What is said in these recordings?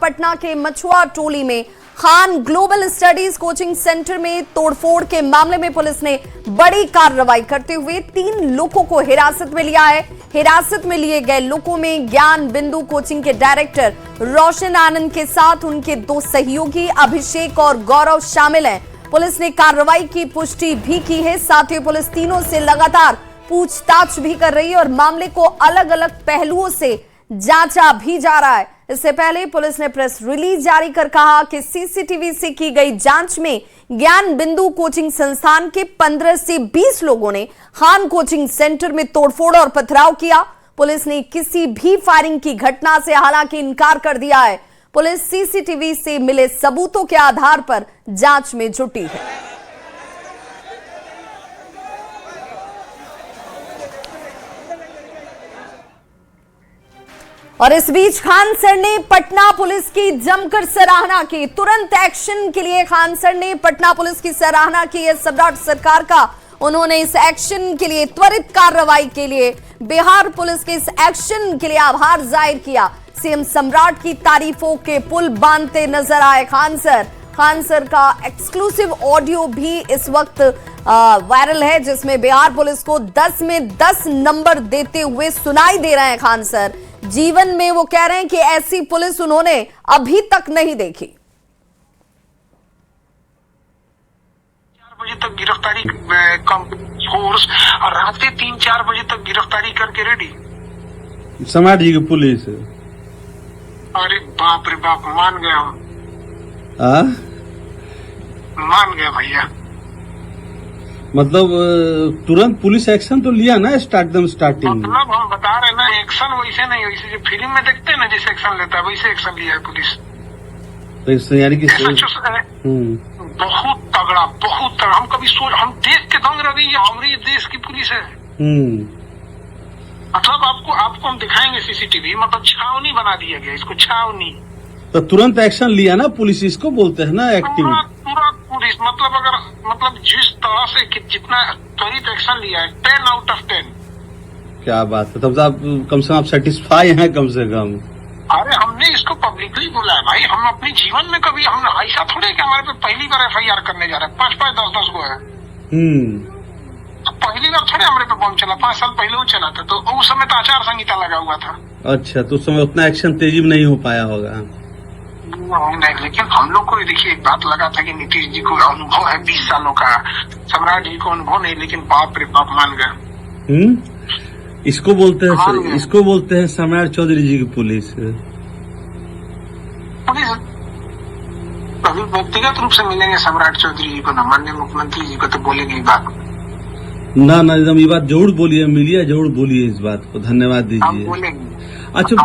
पटना के मछुआ टोली में Khan global studies coaching centre में तोड़फोड़ के मामले में पुलिस ने बड़ी कार्रवाई करते हुए 3 लोगों को हिरासत में लिया है। हिरासत में लिए गए लोगों में ज्ञान बिंदु कोचिंग के डायरेक्टर रोशन आनंद के साथ उनके 2 सहयोगी अभिषेक और गौरव शामिल हैं। पुलिस ने कार्रवाई की पुष्टि भी की है। साथ ही पुलिस तीनों से लगातार पूछताछ भी कर रही है और मामले को अलग अलग पहलुओं से जांचा भी जा रहा है। इससे पहले पुलिस ने प्रेस रिलीज जारी कर कहा कि सीसीटीवी से की गई जांच में ज्ञान बिंदु कोचिंग संस्थान के 15 से 20 लोगों ने खान कोचिंग सेंटर में तोड़फोड़ और पथराव किया। पुलिस ने किसी भी फायरिंग की घटना से हालांकि इनकार कर दिया है। पुलिस सीसीटीवी से मिले सबूतों के आधार पर जांच में जुटी है। और इस बीच खान सर ने पटना पुलिस की जमकर सराहना की। तुरंत एक्शन के लिए खान सर ने पटना पुलिस की सराहना की है सम्राट सरकार का। उन्होंने इस एक्शन के लिए, त्वरित कार्रवाई के लिए, बिहार पुलिस के इस एक्शन के लिए आभार जाहिर किया। सीएम सम्राट की तारीफों के पुल बांधते नजर आए खान सर। खान सर का एक्सक्लूसिव ऑडियो भी इस वक्त वायरल है, जिसमें बिहार पुलिस को 10 में 10 नंबर देते हुए सुनाई दे रहे हैं खान सर। जीवन में वो कह रहे हैं कि ऐसी पुलिस उन्होंने अभी तक नहीं देखी। 4 बजे तक गिरफ्तारी फोर्स और रात के 3-4 बजे तक गिरफ्तारी करके रेडी। सम्राट जी की पुलिस। अरे बाप रे बाप, मान गया हूँ। मान गया भैया। मतलब तुरंत पुलिस एक्शन तो लिया ना एकदम स्टार्टिंग में। मतलब हम बता रहे ना, एक्शन वैसे नहीं, वैसे जो फिल्म में देखते हैं ना जैसे एक्शन लेता है वैसे एक्शन लिया है पुलिस। तो यानी कि बहुत तगड़ा, बहुत तगड़ा। हम कभी हम देख के दंग रह गए, ये हमारे देश की पुलिस है। मतलब आपको हम दिखाएंगे सीसीटीवी, मतलब छावनी बना दिया गया इसको, छावनी। तो तुरंत एक्शन लिया ना पुलिस, इसको बोलते हैं ना एक्टिंग। तुरंत पुलिस, मतलब जिस तरह से जितना त्वरित एक्शन लिया है, 10 आउट ऑफ 10। क्या बात है, तब तो आप कम से कम आप सेटिस्फाई हैं कम से कम। अरे हमने इसको पब्लिकली बोला है भाई। हम अपने जीवन में कभी, हम ऐसा थोड़े कि हमारे पे पहली बार FIR करने जा रहे हैं। 5-5, 10-10 गो है। पहली बार थोड़े हमारे पे बम चला, 5 साल पहले वो चला था, तो उस समय तो आचार संहिता लगा हुआ था। अच्छा, तो उस समय उतना एक्शन तेजी में नहीं हो पाया होगा। नहीं, लेकिन हम लोग को देखिए एक बात लगा था कि नीतीश जी को अनुभव है 20 सालों का, सम्राट जी को अनुभव नहीं, लेकिन बाप रे बाप मान गए। इसको बोलते हैं सम्राट चौधरी जी की पुलिस। अभी व्यक्तिगत रूप से मिलेंगे सम्राट चौधरी जी को ना, माननीय मुख्यमंत्री जी को, तो बोलेंगे ये बात। ना एकदम ये बात जरूर बोलिए, मिलिए जरूर बोलिए इस बात को, धन्यवाद दीजिए। अच्छा,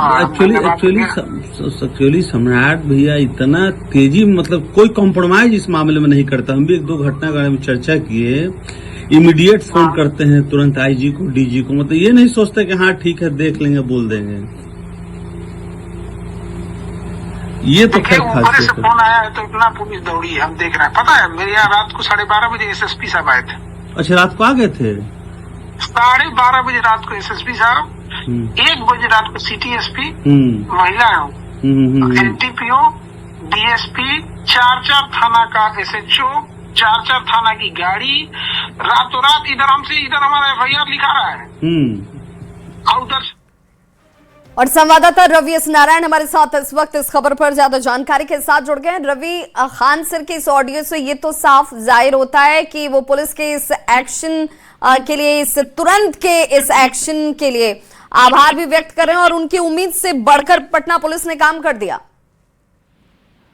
एक्चुअली सम्राट भैया इतना तेजी, मतलब कोई कॉम्प्रोमाइज इस मामले में नहीं करता। हम भी 1-2 घटना के बारे में चर्चा किए। इमीडिएट फोन करते हैं तुरंत IG को, DG को, मतलब ये नहीं सोचते कि हाँ ठीक है देख लेंगे, बोल देंगे। ये तो खैर खास से फोन आया है तो इतना पुलिस दौड़ी है, हम देख रहे हैं। पता है मेरे यहाँ रात को 12:30 बजे SSP साहब आए थे। अच्छा, रात को आ गए थे? 12:30 बजे रात को SSP साहब, 1 बजे रात को सिटी SP, महिला NTPO, DSP, 4 थाना का SHO, 4 थाना की गाड़ी, रातों रात इधर हमारा FIR लिखा रहा है। और उधर और संवाददाता रवि एस नारायण हमारे साथ इस वक्त इस खबर पर ज्यादा जानकारी के साथ जुड़ गए हैं। रवि, खान सर के इस ऑडियो से ये तो साफ जाहिर होता है कि वो पुलिस के इस एक्शन के लिए, इस तुरंत के इस एक्शन के लिए आभार भी व्यक्त कर रहे हैं और उनकी उम्मीद से बढ़कर पटना पुलिस ने काम कर दिया।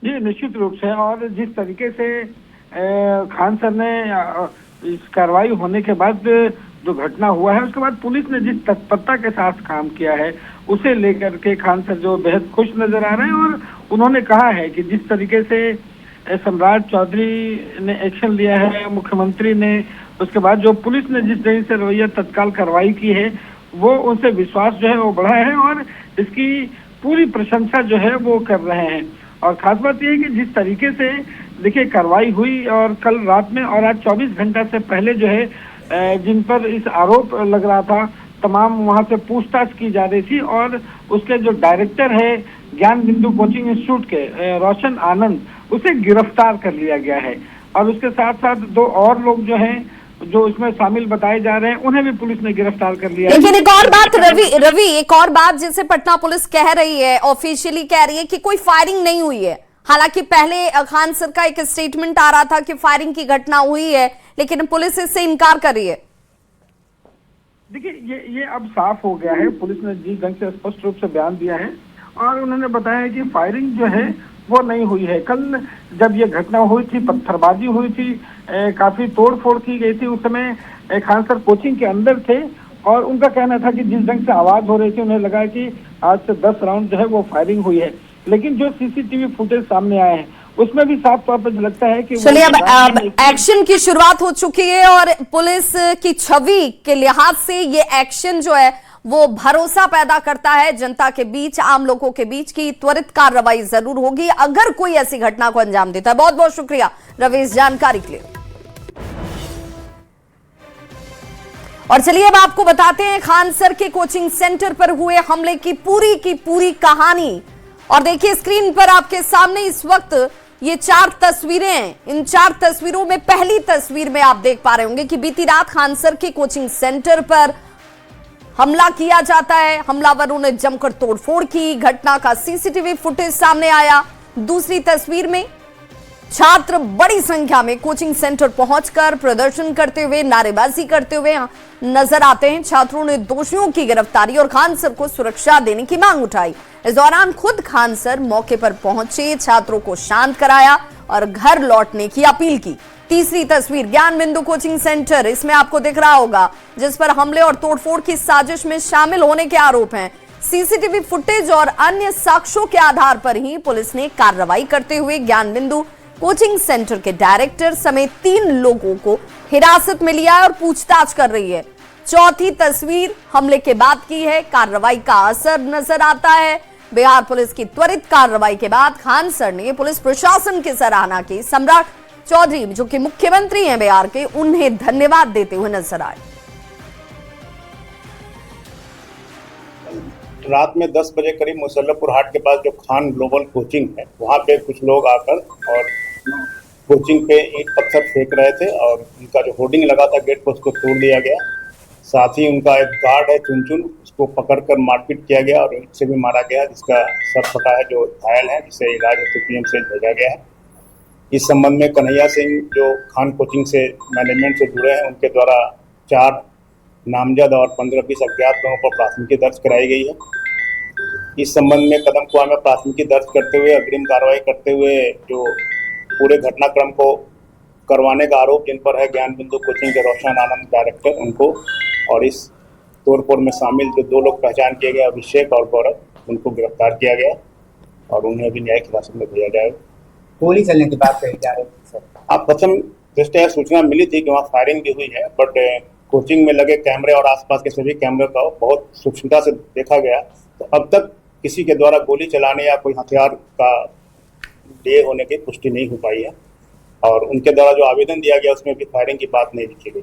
जी निश्चित रूप से, और जिस तरीके से खान सर ने इस कार्रवाई होने के बाद जो घटना हुआ है, उसके बाद पुलिस ने जिस तत्परता के साथ काम किया है उसे लेकर के खान सर जो बेहद खुश नजर आ रहे हैं। और उन्होंने कहा है कि जिस तरीके से सम्राट चौधरी ने एक्शन लिया है, मुख्यमंत्री ने, उसके बाद जो पुलिस ने जिस तरह से रवैया तत्काल कार्रवाई की है, वो उनसे विश्वास जो है वो बढ़ा है और इसकी पूरी प्रशंसा जो है वो कर रहे हैं। और खास बात यह है कि जिस तरीके से देखिए कार्रवाई हुई, और कल रात में और आज 24 घंटा से पहले जो है जिन पर इस आरोप लग रहा था तमाम वहां से पूछताछ की जा रही थी और उसके जो डायरेक्टर है ज्ञान बिंदु कोचिंग इंस्टीट्यूट के रोशन आनंद, उसे गिरफ्तार कर लिया गया है। और उसके साथ साथ 2 और लोग जो हैं जो इसमें शामिल बताए जा रहे हैं, उन्हें भी पुलिस ने गिरफ्तार कर लिया है। लेकिन एक और बात रवि एक और बात जैसे पटना पुलिस कह रही है, ऑफिशियली कह रही है कि कोई फायरिंग नहीं हुई है। हालांकि पहले खान सर का एक स्टेटमेंट आ रहा था कि फायरिंग की घटना हुई है, लेकिन पुलिस इससे इनकार कर रही है। देखिए ये अब साफ हो गया है, पुलिस ने जिस ढंग से स्पष्ट रूप से बयान दिया है और उन्होंने बताया कि फायरिंग जो है वो नहीं हुई है। कल जब ये घटना हुई थी, पत्थरबाजी हुई थी, काफी तोड़फोड़ की गई थी, उस समय खान सर कोचिंग के अंदर थे और उनका कहना था कि जिस ढंग से आवाज हो रही थी उन्हें लगा कि आज से 10 राउंड जो है वो फायरिंग हुई है। लेकिन जो सीसीटीवी फुटेज सामने आए हैं उसमें भी साफ तौर पर लगता है कि चलिए अब एक्शन की शुरुआत हो चुकी है और पुलिस की छवि के लिहाज से ये एक्शन जो है वो भरोसा पैदा करता है जनता के बीच, आम लोगों के बीच की त्वरित कार्रवाई जरूर होगी अगर कोई ऐसी घटना को अंजाम देता है। बहुत बहुत शुक्रिया रवि इस जानकारी के लिए। और चलिए अब आपको बताते हैं खान सर के कोचिंग सेंटर पर हुए हमले की पूरी कहानी। और देखिए स्क्रीन पर आपके सामने इस वक्त ये 4 तस्वीरें हैं। इन 4 तस्वीरों में पहली तस्वीर में आप देख पा रहे होंगे कि बीती रात खान सर के कोचिंग सेंटर पर हमला किया जाता है। हमलावरों ने जमकर तोड़फोड़ की, घटना का सीसीटीवी फुटेज सामने आया। दूसरी तस्वीर में छात्र बड़ी संख्या में कोचिंग सेंटर पहुंचकर प्रदर्शन करते हुए, नारेबाजी करते हुए नजर आते हैं। छात्रों ने दोषियों की गिरफ्तारी और खान सर को सुरक्षा देने की मांग उठाई। इस दौरान खुद खान सर मौके पर पहुंचे, छात्रों को शांत कराया और घर लौटने की अपील की। तीसरी तस्वीर ज्ञान बिंदु कोचिंग सेंटर, इसमें आपको दिख रहा होगा, जिस पर हमले और तोड़फोड़ की साजिश में शामिल होने के आरोप हैं। सीसीटीवी फुटेज और अन्य साक्ष्यों के आधार पर ही पुलिस ने कार्रवाई करते हुए ज्ञान बिंदु कोचिंग सेंटर के डायरेक्टर समेत 3 लोगों को हिरासत में लिया और पूछताछ कर रही है। चौथी तस्वीर हमले के बाद की है। कार्रवाई का असर नजर आता है। बिहार पुलिस की त्वरित कार्रवाई के बाद खान सर ने पुलिस प्रशासन की सराहना की। सम्राट चौधरी जो कि मुख्यमंत्री हैं बिहार के, उन्हें धन्यवाद देते हुए नजर आए। रात में 10 बजे करीब मुसल्लमपुर हाट के पास जो खान ग्लोबल कोचिंग है, वहां पे कुछ लोग आकर और कोचिंग पे ईंट पत्थर फेंक रहे थे और उनका जो होर्डिंग लगा था गेट पर उसको तोड़ दिया गया। साथ ही उनका एक गार्ड है चुनचुन, उसको पकड़कर मारपीट किया गया और ईंट से भी मारा गया, जिसका सर फटा है, जो घायल है, जिसे इलाज हेतु पीएमसीएच भेजा गया है। इस संबंध में कन्हैया सिंह जो खान कोचिंग से मैनेजमेंट से जुड़े हैं, उनके द्वारा 4 नामजद और 15-20 अज्ञात लोगों पर प्राथमिकी दर्ज कराई गई है। इस संबंध में कदमकुआं में प्राथमिकी दर्ज करते हुए अग्रिम कार्रवाई करते हुए जो पूरे घटनाक्रम को करवाने का आरोप जिन पर है ज्ञान बिंदु कोचिंग के रोशन आनंद डायरेक्टर, उनको और इस तोड़फोड़ में शामिल जो 2 लोग पहचान किए गए, अभिषेक और गौरव, उनको गिरफ्तार किया गया और उन्हें अभी न्यायिक हिरासत में भेजा जाएगा। गोली चलने की बात कही जा रही है। आप प्रथम दृष्टया सूचना मिली थी कि वहाँ फायरिंग भी हुई है, बट कोचिंग में लगे कैमरे और आसपास के सभी कैमरे का बहुत सूक्ष्मता से देखा गया, तो अब तक किसी के द्वारा गोली चलाने या कोई हथियार का लिए होने की पुष्टि नहीं हो पाई है और उनके द्वारा जो आवेदन दिया गया उसमें भी फायरिंग की बात नहीं लिखी गई।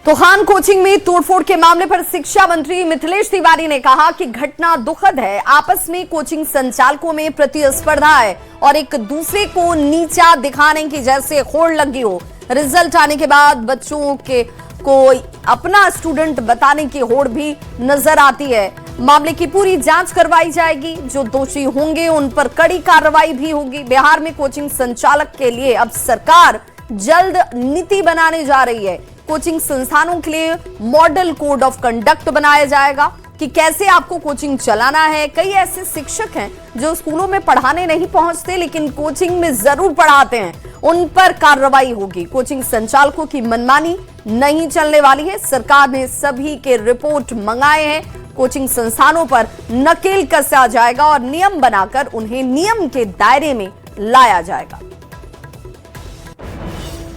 तो खान कोचिंग में तोड़फोड़ के मामले पर शिक्षा मंत्री मिथिलेश तिवारी ने कहा कि घटना दुखद है। आपस में कोचिंग संचालकों में प्रतिस्पर्धा है और एक दूसरे को नीचा दिखाने की जैसे होड़ लगी हो। रिजल्ट आने के बाद बच्चों के को अपना स्टूडेंट बताने की होड़ भी नजर आती है। मामले की पूरी जांच करवाई जाएगी। जो दोषी होंगे उन पर कड़ी कार्रवाई भी होगी। बिहार में कोचिंग संचालक के लिए अब सरकार जल्द नीति बनाने जा रही है। कोचिंग संस्थानों के लिए मॉडल कोड ऑफ कंडक्ट बनाया जाएगा कि कैसे आपको कोचिंग चलाना है। कई ऐसे शिक्षक हैं जो स्कूलों में पढ़ाने नहीं पहुंचते लेकिन कोचिंग में जरूर पढ़ाते हैं, उन पर कार्रवाई होगी। कोचिंग संचालकों की मनमानी नहीं चलने वाली है। सरकार ने सभी के रिपोर्ट मंगाए हैं। कोचिंग संस्थानों पर नकेल कसा जाएगा और नियम बनाकर उन्हें नियम के दायरे में लाया जाएगा।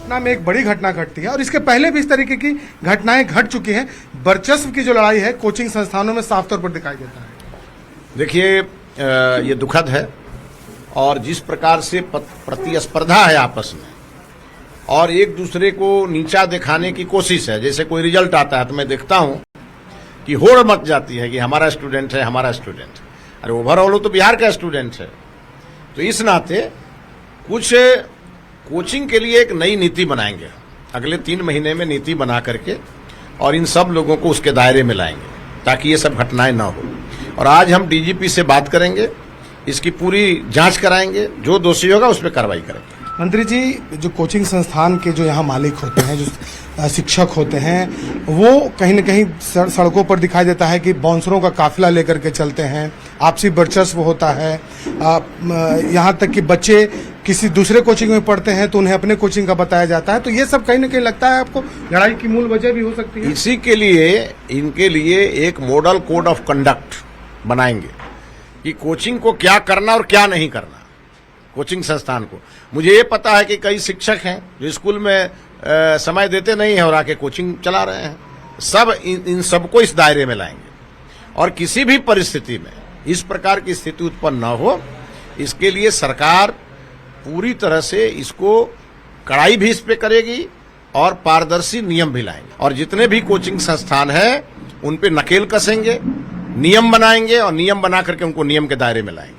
में एक बड़ी घटना घटती है और इसके पहले भी इस तरीके की घटनाएं घट चुकी हैं। वर्चस्व की जो लड़ाई है कोचिंग संस्थानों में साफ तौर पर दिखाई देता है। देखिए, ये दुखद है और जिस प्रकार से प्रतिस्पर्धा है आपस में, और एक दूसरे को नीचा दिखाने की कोशिश है। जैसे कोई रिजल्ट आता है तो मैं देखता हूं कि होड़ मच जाती है कि हमारा स्टूडेंट है, हमारा स्टूडेंट। अरे ओवरऑल तो बिहार का स्टूडेंट है। तो इस नाते कुछ कोचिंग के लिए एक नई नीति बनाएंगे, अगले 3 महीने में नीति बना करके, और इन सब लोगों को उसके दायरे में लाएंगे ताकि ये सब घटनाएं ना हो। और आज हम डीजीपी से बात करेंगे, इसकी पूरी जांच कराएंगे, जो दोषी होगा उस पर कार्रवाई करेंगे। मंत्री जी, जो कोचिंग संस्थान के जो यहाँ मालिक होते हैं, जो शिक्षक होते हैं, वो कहीं न कहीं सड़कों पर दिखाई देता है कि बाउंसरों का काफिला लेकर के चलते हैं, आपसी वर्चस्व होता है। यहाँ तक कि बच्चे किसी दूसरे कोचिंग में पढ़ते हैं तो उन्हें अपने कोचिंग का बताया जाता है। तो ये सब कहीं न कहीं लगता है आपको लड़ाई की मूल वजह भी हो सकती है। इसी के लिए इनके लिए एक मॉडल कोड ऑफ कंडक्ट बनाएंगे कि कोचिंग को क्या करना और क्या नहीं करना। कोचिंग संस्थान को, मुझे ये पता है कि कई शिक्षक हैं जो स्कूल में समय देते नहीं है और आके कोचिंग चला रहे हैं। सब इन सबको इस दायरे में लाएंगे और किसी भी परिस्थिति में इस प्रकार की स्थिति उत्पन्न न हो, इसके लिए सरकार पूरी तरह से इसको कड़ाई भी इस पे करेगी और पारदर्शी नियम भी लाएंगे। और जितने भी कोचिंग संस्थान हैं उन पे नकेल कसेंगे, नियम बनाएंगे और नियम बना करके उनको नियम के दायरे में लाएंगे।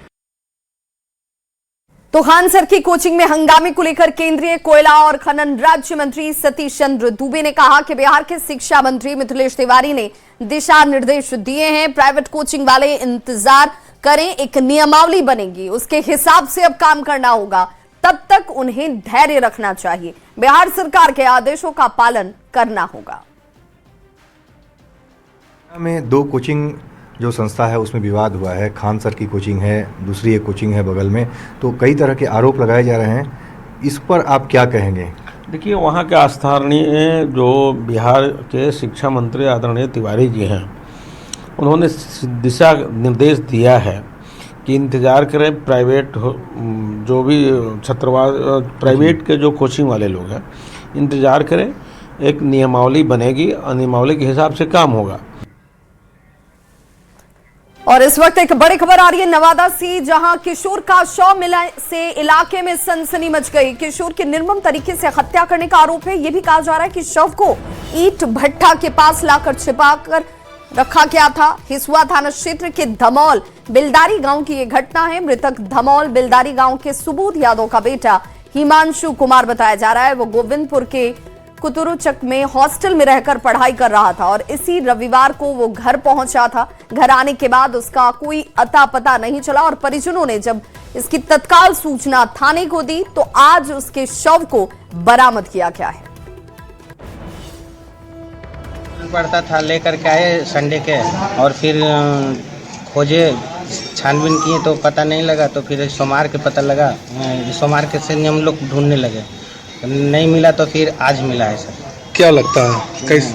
तो खान सर की कोचिंग में हंगामे को लेकर केंद्रीय कोयला और खनन राज्य मंत्री सतीश चंद्र दुबे ने कहा कि बिहार के शिक्षा मंत्री मिथिलेश तिवारी ने दिशा निर्देश दिए हैं, प्राइवेट कोचिंग वाले इंतजार करें, एक नियमावली बनेगी, उसके हिसाब से अब काम करना होगा, तब तक उन्हें धैर्य रखना चाहिए, बिहार सरकार के आदेशों का पालन करना होगा। में 2 कोचिंग जो संस्था है उसमें विवाद हुआ है। खान सर की कोचिंग है, दूसरी एक कोचिंग है बगल में, तो कई तरह के आरोप लगाए जा रहे हैं। इस पर आप क्या कहेंगे? देखिए, वहाँ के आस्थानीय जो बिहार के शिक्षा मंत्री आदरणीय तिवारी जी हैं, उन्होंने दिशा निर्देश दिया है कि इंतज़ार करें, प्राइवेट जो भी छात्रावास प्राइवेट के जो कोचिंग वाले लोग हैं इंतज़ार करें, एक नियमावली बनेगी और नियमावली के हिसाब से काम होगा। और इस वक्त एक बड़ी खबर आ रही है नवादा से, जहां किशोर का शव मिलने से इलाके में सनसनी मच गई। किशोर की निर्मम तरीके से हत्या करने का आरोप है। यह भी कहा जा रहा है कि शव को ईंट भट्ठा के पास लाकर छिपाकर रखा गया था। हिसुआ थाना क्षेत्र के धमौल बिलदारी गांव की यह घटना है। मृतक धमौल बिलदारी गांव के सुबोध यादव का बेटा हिमांशु कुमार बताया जा रहा है। वो गोविंदपुर के कुतुरुचक में हॉस्टल में रहकर पढ़ाई कर रहा था और इसी रविवार को वो घर पहुंचा था। घर आने के बाद उसका कोई अता पता नहीं चला और परिजनों ने जब इसकी तत्काल सूचना थाने को दी तो आज उसके शव को बरामद किया गया है। पढ़ता था, लेकर के आए संडे के, और फिर खोजे, छानबीन किए तो पता नहीं लगा, तो फिर सोमवार के पता लगा। सोमवार के से हम लोग ढूंढने लगे, नहीं मिला तो फिर आज मिला है सर। क्या लगता है, कैसे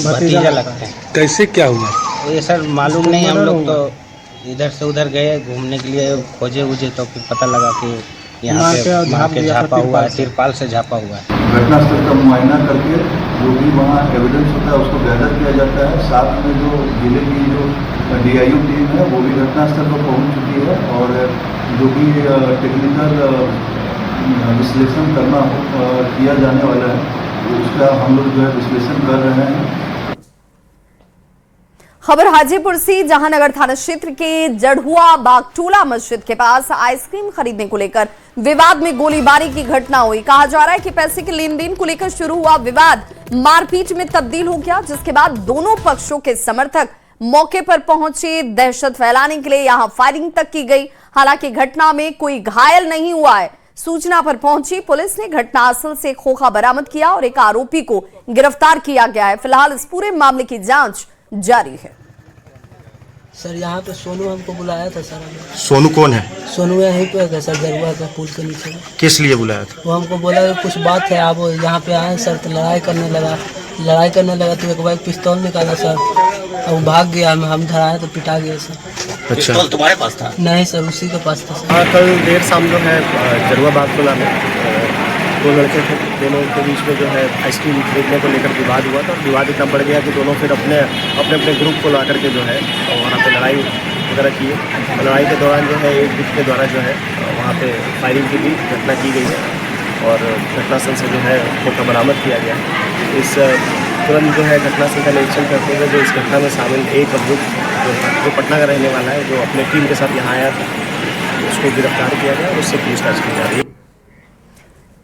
भतीजा लगता है? कैसे क्या हुआ ये सर मालूम नहीं, हम लोग तो इधर से उधर गए घूमने के लिए, खोजे उजे तो फिर पता लगा कि यहाँ पे झापा हुआ है, तिरपाल से झापा हुआ है। घटनास्थल का मुआयना करके जो भी वहाँ एविडेंस होता है उसको गैदर किया जाता है। साथ में जो जिले की जो DIU टीम है वो भी घटनास्थल पर पहुँच चुकी है और जो भी टेक्निकल विश्लेषण करना किया जाने वाला है उसका हम लोग जो है विश्लेषण कर रहे हैं। खबर हाजीपुर से, जहांनगर थाना क्षेत्र के जड़हुआ बागटोला मस्जिद के पास आइसक्रीम खरीदने को लेकर विवाद में गोलीबारी की घटना हुई। कहा जा रहा है कि पैसे के लेन देन को लेकर शुरू हुआ विवाद मारपीट में तब्दील हो गया, जिसके बाद दोनों पक्षों के समर्थक मौके पर पहुंचे। दहशत फैलाने के लिए यहां फायरिंग तक की गई। हालांकि घटना में कोई घायल नहीं हुआ है। सूचना पर पहुंची पुलिस ने घटनास्थल से खोखा बरामद किया और एक आरोपी को गिरफ्तार किया गया है। फिलहाल इस पूरे मामले की जांच जारी है। सर यहाँ पे सोनू हमको बुलाया था सर। सोनू कौन है? सोनू यहीं पे है सर, जरुआ का पुल के नीचे। किस लिए बुलाया था? वो हमको बोला कुछ बात है, आप यहाँ पे आए सर, तो लड़ाई करने लगा तो एक बार पिस्तौल निकाला सर और वो भाग गया। हम धराए तो पिटा गया सर। अच्छा, पिस्तौल तुम्हारे पास था? नहीं सर, उसी के पास था सर। हाँ, कल देर शाम जो है जरुआ बागटोला में 2 लड़के थे, दोनों के बीच में जो है आइसक्रीम खरीदने को लेकर विवाद हुआ था। विवाद इतना बढ़ गया कि दोनों फिर अपने अपने ग्रुप को ला करके जो है वहाँ पे लड़ाई वगैरह की। लड़ाई के दौरान जो है एक गुट के द्वारा जो है वहाँ पे फायरिंग की भी घटना की गई है और घटनास्थल से जो है खोखा बरामद किया गया। इस तुरंत जो है घटनास्थल का निरीक्षण करते हुए जो इस घटना में शामिल एक अभियुक्त जो पटना का रहने वाला है, जो अपने टीम के साथ यहाँ आया था, उसको गिरफ्तार किया गया और उससे पूछताछ की जा रही है।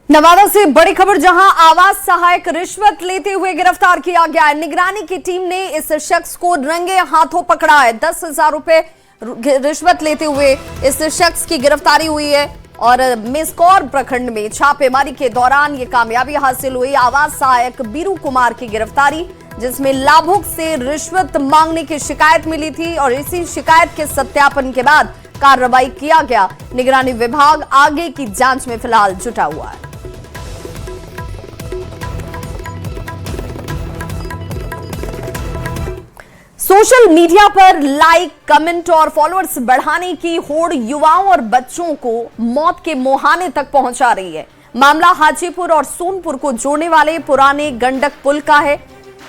नवादा से बड़ी खबर, जहां आवास सहायक रिश्वत लेते हुए गिरफ्तार किया गया है। निगरानी की टीम ने इस शख्स को रंगे हाथों पकड़ा है। 10,000 रुपए रिश्वत लेते हुए इस शख्स की गिरफ्तारी हुई है और मिसकौर प्रखंड में छापेमारी के दौरान ये कामयाबी हासिल हुई। आवास सहायक बीरू कुमार की गिरफ्तारी, जिसमें लाभुक से रिश्वत मांगने की शिकायत मिली थी और इसी शिकायत के सत्यापन के बाद कार्रवाई किया गया। निगरानी विभाग आगे की जांच में फिलहाल जुटा हुआ है। सोशल मीडिया पर लाइक, कमेंट और फॉलोअर्स बढ़ाने की होड़ युवाओं और बच्चों को मौत के मुहाने तक पहुंचा रही है। मामला हाजीपुर और सोनपुर को जोड़ने वाले पुराने गंडक पुल का है,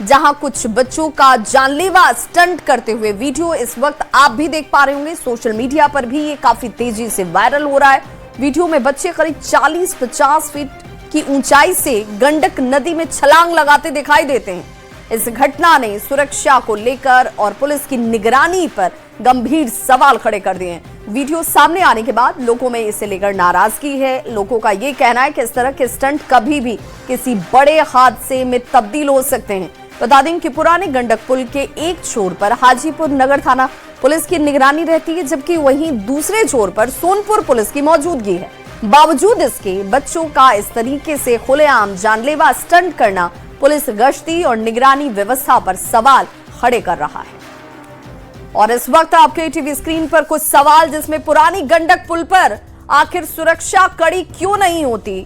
जहां कुछ बच्चों का जानलेवा स्टंट करते हुए वीडियो इस वक्त आप भी देख पा रहे होंगे। सोशल मीडिया पर भी ये काफी तेजी से वायरल हो रहा है। वीडियो में बच्चे करीब 40-50 फीट की ऊंचाई से गंडक नदी में छलांग लगाते दिखाई देते हैं। इस घटना ने सुरक्षा को लेकर और पुलिस की निगरानी पर गंभीर सवाल खड़े कर दिए हैं। वीडियो सामने आने के बाद लोगों में इसे लेकर नाराजगी है। लोगों का ये कहना है कि इस तरह के स्टंट कभी भी किसी बड़े हादसे में तब्दील हो सकते हैं। बता दें कि पुराने गंडक पुल के एक छोर पर हाजीपुर नगर थाना पुलिस की निगरानी रहती है, जबकि वहीं दूसरे छोर पर सोनपुर पुलिस की मौजूदगी है। बावजूद इसके बच्चों का इस तरीके से खुलेआम जानलेवा स्टंट करना पुलिस गश्ती और निगरानी व्यवस्था पर सवाल खड़े कर रहा है। और इस वक्त आपके टीवी स्क्रीन पर कुछ सवाल, जिसमें पुरानी गंडक पुल पर आखिर सुरक्षा कड़ी क्यों नहीं होती?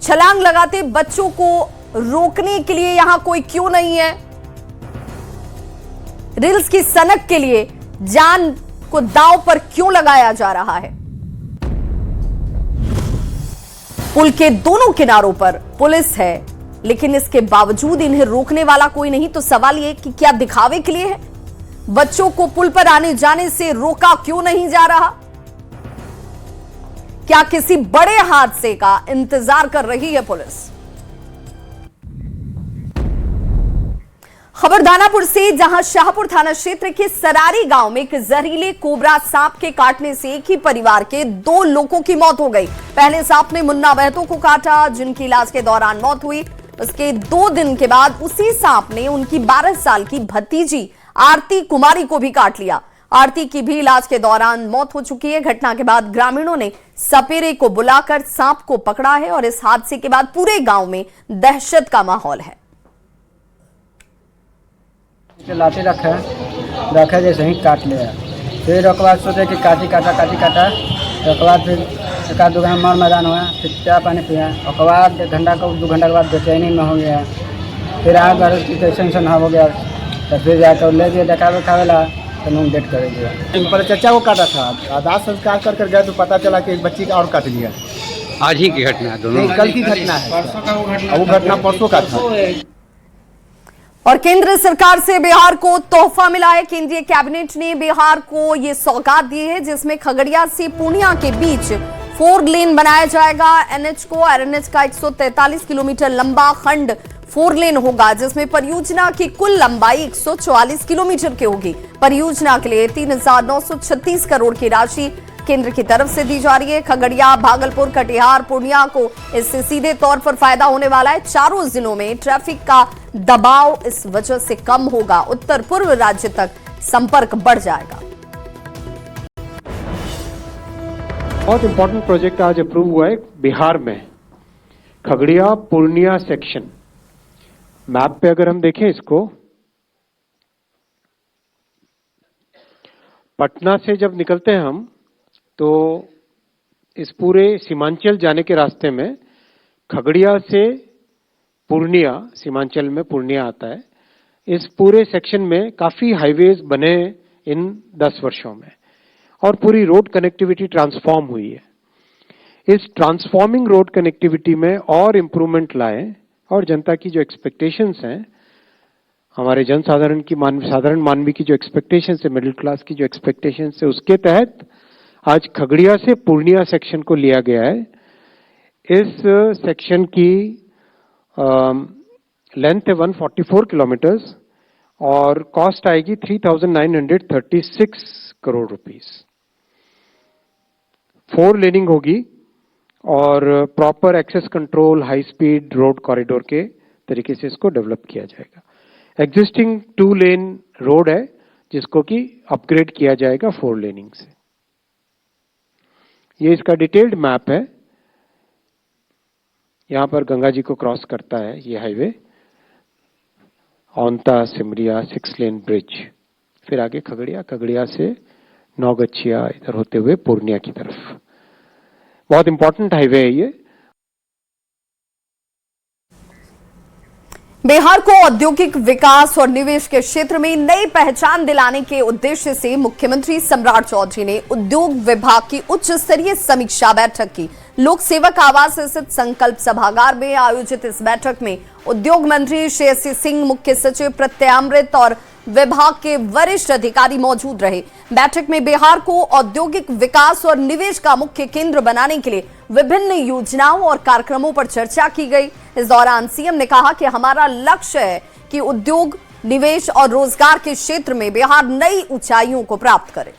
छलांग लगाते बच्चों को रोकने के लिए यहां कोई क्यों नहीं है? रील्स की सनक के लिए जान को दांव पर क्यों लगाया जा रहा है? पुल के दोनों किनारों पर पुलिस है, लेकिन इसके बावजूद इन्हें रोकने वाला कोई नहीं। तो सवाल ये कि क्या दिखावे के लिए है? बच्चों को पुल पर आने जाने से रोका क्यों नहीं जा रहा? क्या किसी बड़े हादसे का इंतजार कर रही है पुलिस? खबर दानापुर से, जहां शाहपुर थाना क्षेत्र के सरारी गांव में एक जहरीले कोबरा सांप के काटने से एक ही परिवार के 2 लोगों की मौत हो गई। पहले सांप ने मुन्ना महतो को काटा, जिनकी इलाज के दौरान मौत हुई। उसके 2 दिन के बाद उसी सांप ने उनकी 12 साल की भतीजी आरती कुमारी को भी काट लिया। आरती की भी इलाज के दौरान मौत हो चुकी है। घटना के बाद ग्रामीणों ने सपेरे को बुलाकर सांप को पकड़ा है और इस हादसे के बाद पूरे गांव में दहशत का माहौल है। लाठी रखा जैसे ही काट लिया, फिर उसके बाद सोचे कि काटा उसके बाद फिर एक आध 2 घंटा मार मैदान हुआ, फिर चाय पानी पिया, उसके बाद 1 घंटा को 2 घंटा के बाद बेचैनी में हो गया। फिर आग की टेंशन हो गया, तो फिर जाकर ले गए दिखावेला तो नून डेट कर दिया। पहले चचा को काटा था, दाह संस्कार कर गए तो पता चला कि एक बच्ची का और काट लिया। आज ही की घटना है, दोनों कल की घटना है, वो घटना परसों का था। और केंद्र सरकार से बिहार को तोहफा मिला है। केंद्रीय कैबिनेट ने बिहार को ये सौगात दी है, जिसमें खगड़िया से पूर्णिया के बीच 4 लेन बनाया जाएगा। एनएच को आरएनएच का 143 किलोमीटर लंबा खंड 4 लेन होगा, जिसमें परियोजना की कुल लंबाई 144 किलोमीटर की होगी। परियोजना के लिए 3,936 करोड़ की राशि केंद्र की तरफ से दी जा रही है। खगड़िया, भागलपुर, कटिहार, पूर्णिया को इससे सीधे तौर पर फायदा होने वाला है। चारों जिलों में ट्रैफिक का दबाव इस वजह से कम होगा। उत्तर पूर्व राज्य तक संपर्क बढ़ जाएगा। बहुत इंपॉर्टेंट प्रोजेक्ट आज अप्रूव हुआ है बिहार में, खगड़िया पूर्णिया सेक्शन। मैप पे अगर हम देखें इसको, पटना से जब निकलते हैं हम तो इस पूरे सीमांचल जाने के रास्ते में खगड़िया से पूर्णिया, सीमांचल में पूर्णिया आता है, इस पूरे सेक्शन में काफी हाईवेज बने इन 10 वर्षों में और पूरी रोड कनेक्टिविटी ट्रांसफॉर्म हुई है। इस ट्रांसफॉर्मिंग रोड कनेक्टिविटी में और इम्प्रूवमेंट लाए और जनता की जो एक्सपेक्टेशंस हैं, हमारे जनसाधारण की साधारण मानवी की जो एक्सपेक्टेशंस है, मिडिल क्लास की जो एक्सपेक्टेशंस है, उसके तहत आज खगड़िया से पूर्णिया सेक्शन को लिया गया है इस सेक्शन की लेंथ है 144 किलोमीटर्स और कॉस्ट आएगी 3,936 करोड़ रुपीस। 4 लेनिंग होगी और proper access control high speed road corridor के तरीके से इसको डेवलप किया जाएगा। एग्जिस्टिंग 2 लेन रोड है जिसको कि अपग्रेड किया जाएगा 4 लेनिंग से। ये इसका डिटेल्ड मैप है। यहां पर गंगा जी को क्रॉस करता है ये हाईवे, औंता सिमरिया 6 लेन ब्रिज, फिर आगे खगड़िया, खगड़िया से नौगछिया इधर होते हुए पूर्णिया की तरफ। बहुत इंपॉर्टेंट हाईवे है ये। बिहार को औद्योगिक विकास और निवेश के क्षेत्र में नई पहचान दिलाने के उद्देश्य से मुख्यमंत्री सम्राट चौधरी ने उद्योग विभाग की उच्च स्तरीय समीक्षा बैठक की। लोक सेवक आवास स्थित संकल्प सभागार में आयोजित इस बैठक में उद्योग मंत्री श्री एस.सी. सिंह, मुख्य सचिव प्रत्ययामृत और विभाग के वरिष्ठ अधिकारी मौजूद रहे। बैठक में बिहार को औद्योगिक विकास और निवेश का मुख्य केंद्र बनाने के लिए विभिन्न योजनाओं और कार्यक्रमों पर चर्चा की गई। इस दौरान सीएम ने कहा कि हमारा लक्ष्य है कि उद्योग, निवेश और रोजगार के क्षेत्र में बिहार नई ऊंचाइयों को प्राप्त करे।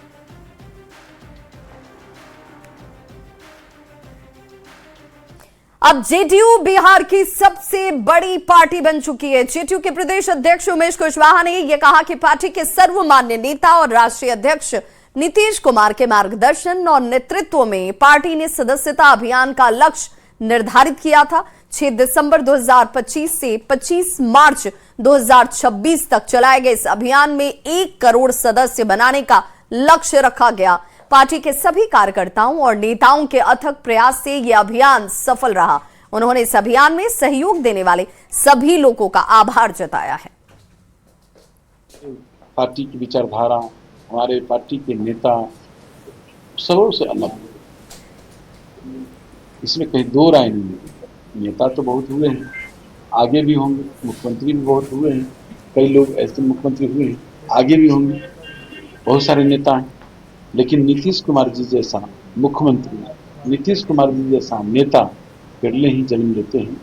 अब जेडीयू बिहार की सबसे बड़ी पार्टी बन चुकी है। जेडीयू के प्रदेश अध्यक्ष उमेश कुशवाहा ने यह कहा कि पार्टी के सर्वमान्य नेता और राष्ट्रीय अध्यक्ष नीतीश कुमार के मार्गदर्शन और नेतृत्व में पार्टी ने सदस्यता अभियान का लक्ष्य निर्धारित किया था। 6 दिसंबर 2025 से 25 मार्च 2026 तक चलाए गए इस अभियान में 1 करोड़ सदस्य बनाने का लक्ष्य रखा गया। पार्टी के सभी कार्यकर्ताओं और नेताओं के अथक प्रयास से यह अभियान सफल रहा। उन्होंने इस अभियान में सहयोग देने वाले सभी लोगों का आभार जताया है। पार्टी की विचारधारा, हमारे पार्टी के नेता सबों से अलग, इसमें कहीं दो राय नहीं है। नेता तो बहुत हुए हैं, आगे भी होंगे, मुख्यमंत्री भी बहुत हुए हैं, कई लोग ऐसे मुख्यमंत्री हुए हैं, आगे भी होंगे, बहुत सारे नेता हैं। लेकिन नीतीश कुमार जी जैसा मुख्यमंत्री, नीतीश कुमार जी जैसा नेता पहले ही जन्म लेते हैं।